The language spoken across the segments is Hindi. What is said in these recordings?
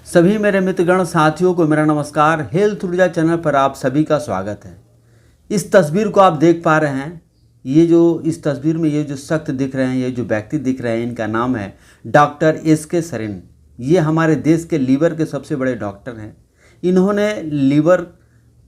सभी मेरे मित्रगण साथियों को मेरा नमस्कार। हेल्थ ऊर्जा चैनल पर आप सभी का स्वागत है। इस तस्वीर को आप देख पा रहे हैं। इस तस्वीर में ये जो शख्स दिख रहे हैं, ये जो व्यक्ति दिख रहे हैं, इनका नाम है डॉक्टर एस.के. सरीन। ये हमारे देश के लीवर के सबसे बड़े डॉक्टर हैं। इन्होंने लीवर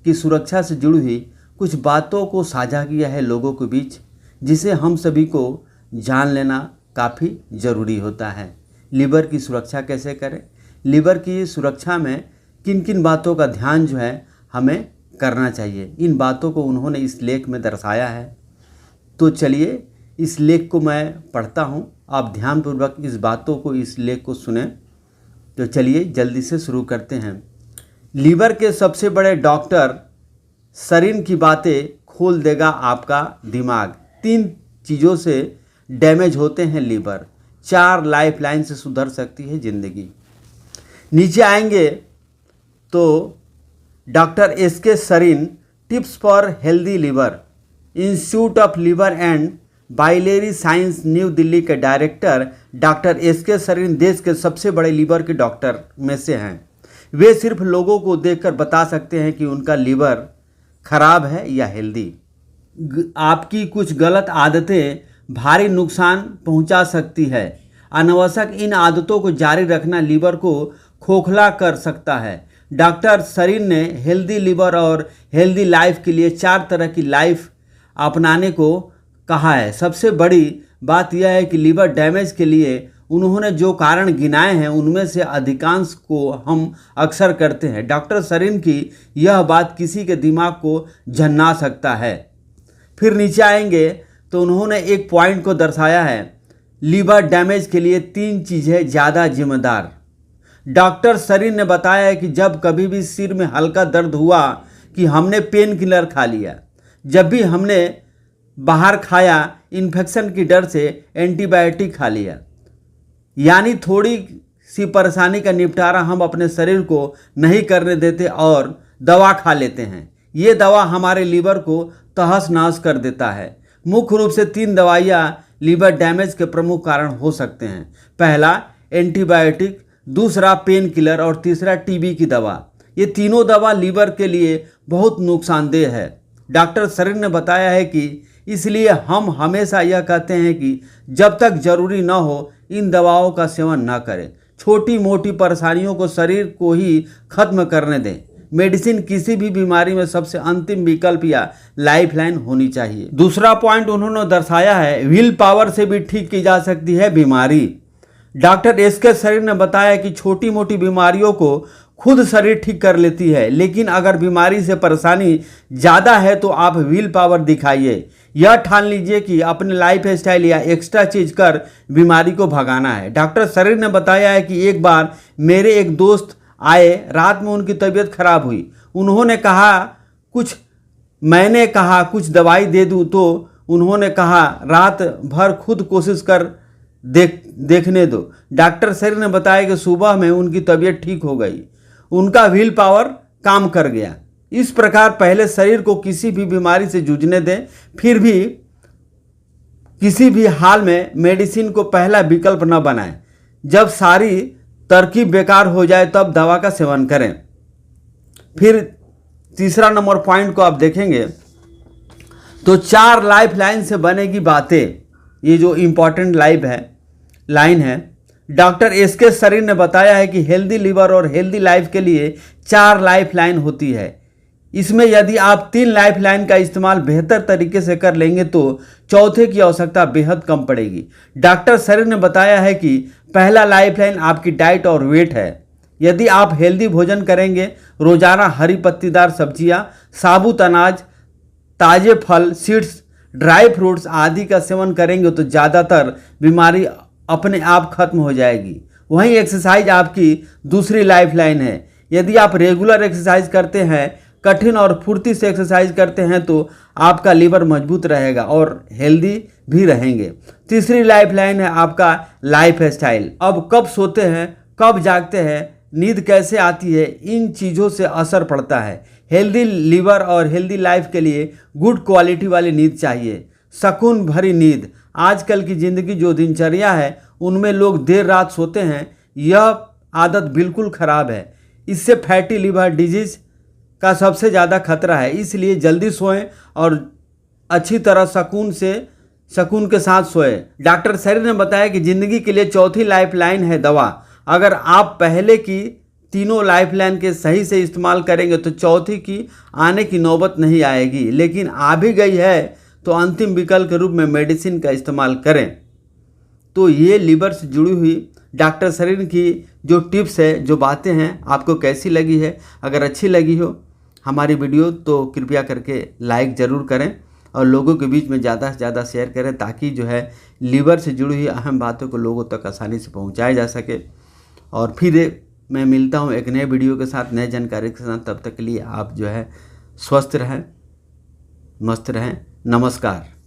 की सुरक्षा से जुड़ी हुई कुछ बातों को साझा किया है लोगों के बीच, जिसे हम सभी को जान लेना काफ़ी ज़रूरी होता है। लीवर की सुरक्षा कैसे करें, लीवर की सुरक्षा में किन किन बातों का ध्यान जो है हमें करना चाहिए, इन बातों को उन्होंने इस लेख में दर्शाया है। तो चलिए इस लेख को मैं पढ़ता हूँ, आप ध्यानपूर्वक इस लेख को सुने। तो चलिए जल्दी से शुरू करते हैं। लीवर के सबसे बड़े डॉक्टर सरीन की बातें खोल देगा आपका दिमाग। 3 चीज़ों से डैमेज होते हैं लीवर, 4 लाइफ लाइन से सुधर सकती है ज़िंदगी। नीचे आएंगे तो doctor S K. Sarin, tips for healthy liver, institute of liver and biliary science, new Delhi के डायरेक्टर डॉक्टर एस.के. सरीन देश के सबसे बड़े लीवर के डॉक्टर में से हैं। वे सिर्फ लोगों को देखकर बता सकते हैं कि उनका लीवर खराब है या हेल्दी। आपकी कुछ गलत आदतें भारी नुकसान पहुंचा सकती है। अनावश्यक इन आदतों को जारी रखना लीवर को खोखला कर सकता है। डॉक्टर सरीन ने हेल्दी लीवर और हेल्दी लाइफ के लिए 4 तरह की लाइफ अपनाने को कहा है। सबसे बड़ी बात यह है कि लीवर डैमेज के लिए उन्होंने जो कारण गिनाए हैं उनमें से अधिकांश को हम अक्सर करते हैं। डॉक्टर सरीन की यह बात किसी के दिमाग को झन्ना सकता है। फिर नीचे आएंगे तो उन्होंने एक पॉइंट को दर्शाया है, लीवर डैमेज के लिए 3 चीज़ें ज़्यादा जिम्मेदार। डॉक्टर सरीन ने बताया है कि जब कभी भी सिर में हल्का दर्द हुआ कि हमने पेन किलर खा लिया। जब भी हमने बाहर खाया, इन्फेक्शन की डर से एंटीबायोटिक खा लिया। यानी थोड़ी सी परेशानी का निपटारा हम अपने शरीर को नहीं करने देते और दवा खा लेते हैं। ये दवा हमारे लीवर को तहस नहस कर देता है। मुख्य रूप से 3 दवाइयाँ लीवर डैमेज के प्रमुख कारण हो सकते हैं। पहला एंटीबायोटिक, दूसरा पेन किलर और तीसरा टीबी की दवा। ये तीनों दवा लीवर के लिए बहुत नुकसानदेह है। डॉक्टर सरीन ने बताया है कि इसलिए हम हमेशा यह कहते हैं कि जब तक जरूरी न हो इन दवाओं का सेवन न करें। छोटी मोटी परेशानियों को शरीर को ही खत्म करने दें। मेडिसिन किसी भी बीमारी में सबसे अंतिम विकल्प या लाइफलाइन होनी चाहिए। दूसरा पॉइंट उन्होंने दर्शाया है, विल पावर से भी ठीक की जा सकती है बीमारी। Doctor S K. सरीन ने बताया कि छोटी मोटी बीमारियों को खुद शरीर ठीक कर लेती है, लेकिन अगर बीमारी से परेशानी ज़्यादा है तो आप विल पावर दिखाइए। यह ठान लीजिए कि अपने लाइफ स्टाइल या एक्स्ट्रा चीज़ कर बीमारी को भगाना है। डॉक्टर सरीन ने बताया है कि एक बार मेरे एक दोस्त आए, रात में उनकी तबीयत खराब हुई। मैंने कहा कुछ दवाई दे दूं, तो उन्होंने कहा रात भर खुद कोशिश कर देखने दो। डॉक्टर सरीन ने बताया कि सुबह में उनकी तबीयत ठीक हो गई, उनका व्हील पावर काम कर गया। इस प्रकार पहले शरीर को किसी भी बीमारी से जूझने दें, फिर भी किसी भी हाल में मेडिसिन को पहला विकल्प न बनाएं। जब सारी तरकीब बेकार हो जाए तब दवा का सेवन करें। फिर तीसरा नंबर पॉइंट को आप देखेंगे तो 4 लाइफ लाइन से बनेगी बातें। ये जो इम्पॉर्टेंट लाइन है, डॉक्टर एस.के. सरीन ने बताया है कि हेल्दी लीवर और हेल्दी लाइफ के लिए 4 लाइफ लाइन होती है। इसमें यदि आप 3 लाइफ लाइन का इस्तेमाल बेहतर तरीके से कर लेंगे तो चौथे की आवश्यकता बेहद कम पड़ेगी। डॉक्टर सरीन ने बताया है कि पहला लाइफ लाइन आपकी डाइट और वेट है। यदि आप हेल्दी भोजन करेंगे, रोजाना हरी पत्तीदार सब्जियां, साबुत अनाज, ताजे फल, सीड्स, ड्राई फ्रूट्स आदि का सेवन करेंगे तो ज़्यादातर बीमारी अपने आप खत्म हो जाएगी। वहीं एक्सरसाइज आपकी दूसरी लाइफ लाइन है। यदि आप रेगुलर एक्सरसाइज करते हैं, कठिन और फुर्ती से एक्सरसाइज करते हैं तो आपका लीवर मजबूत रहेगा और हेल्दी भी रहेंगे। तीसरी लाइफ लाइन है आपका लाइफ स्टाइल। अब कब सोते हैं, कब जागते हैं, नींद कैसे आती है, इन चीज़ों से असर पड़ता है। हेल्दी लीवर और हेल्दी लाइफ के लिए गुड क्वालिटी वाली नींद चाहिए, सुकून भरी नींद। आजकल की ज़िंदगी जो दिनचर्या है उनमें लोग देर रात सोते हैं, यह आदत बिल्कुल ख़राब है। इससे फैटी लिवर डिजीज़ का सबसे ज़्यादा खतरा है। इसलिए जल्दी सोएं और अच्छी तरह सुकून के साथ सोएं। डॉक्टर शरीर ने बताया कि ज़िंदगी के लिए चौथी लाइफलाइन है दवा। अगर आप पहले की तीनों लाइफलाइन के सही से इस्तेमाल करेंगे तो चौथी की आने की नौबत नहीं आएगी, लेकिन आ भी गई है तो अंतिम विकल्प के रूप में मेडिसिन का इस्तेमाल करें। तो ये लीवर से जुड़ी हुई डॉक्टर शरीर की जो टिप्स है, जो बातें हैं, आपको कैसी लगी है? अगर अच्छी लगी हो हमारी वीडियो तो कृपया करके लाइक ज़रूर करें और लोगों के बीच में ज़्यादा से ज़्यादा शेयर करें, ताकि जो है लीवर से जुड़ी हुई अहम बातों को लोगों तक आसानी से पहुंचाया जा सके। और फिर मैं मिलता हूं एक नए वीडियो के साथ, नए जानकारी के साथ। तब तक के लिए आप जो है स्वस्थ रहें, मस्त रहें। नमस्कार।